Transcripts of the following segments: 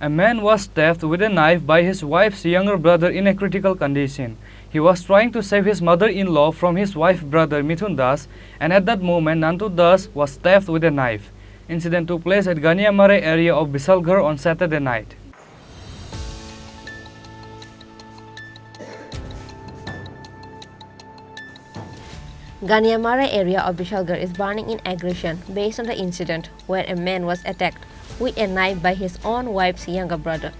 A man was stabbed with a knife by his wife's younger brother in a critical condition. He was trying to save his mother-in-law from his wife's brother Mithun Das, and at that moment Nantu Das was stabbed with a knife. Incident took place at Ganiamare area of Bisalgarh on Saturday night. Ganiamare area of Bisalgarh is burning in aggression based on the incident where a man was attacked with a knife by his own wife's younger brother.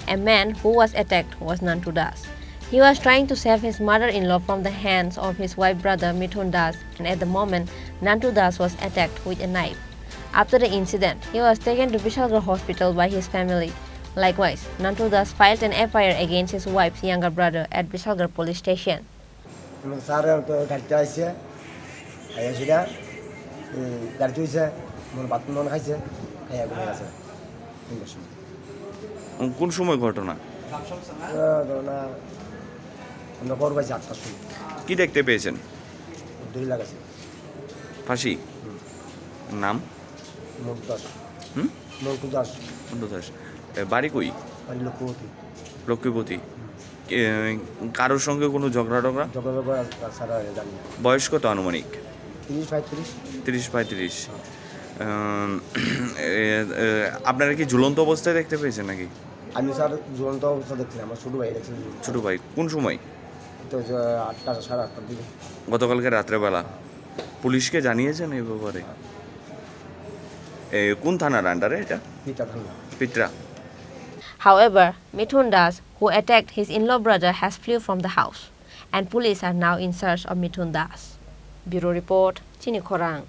A man who was attacked was Nantu Das. He was trying to save his mother-in-law from the hands of his wife's brother Mithun Das, and at the moment Nantu Das was attacked with a knife. After the incident, he was taken to Bisalgarh hospital by his family. Likewise, Nantu Das filed an FIR against his wife's younger brother at Bisalgarh police station. কোন সময় ঘটনা? কি দেখতে পেয়েছেন? ফাঁসি। নাম? মন্টু দাস। বাড়ি কই? লক্ষ্মীপতি। কারোর সঙ্গে কোনো ঝগড়া টগড়া? বয়স কত আনুমানিক? 30-35। আপনারা কি ঝুলন্ত অবস্থায় দেখতে পেয়েছেন নাকি? আমি স্যার ঝুলন্ত অবস্থা দেখছিলাম, আমার ছোটো ভাই দেখছিলাম। ছোটো ভাই কোন সময়? তো 8টা সাড়ে 8টার দিকে। গতকালকে রাত্রেবেলা। পুলিশকে জানিয়েছেন এই ব্যাপারে? কোন থানার আন্ডারে এটা? পিতা থানা। পিত্রা। However, Mithun Das, who attacked his in-law brother, has fled from the house, and police are now in search of Mithun Das. Bureau report, Chini Khorang.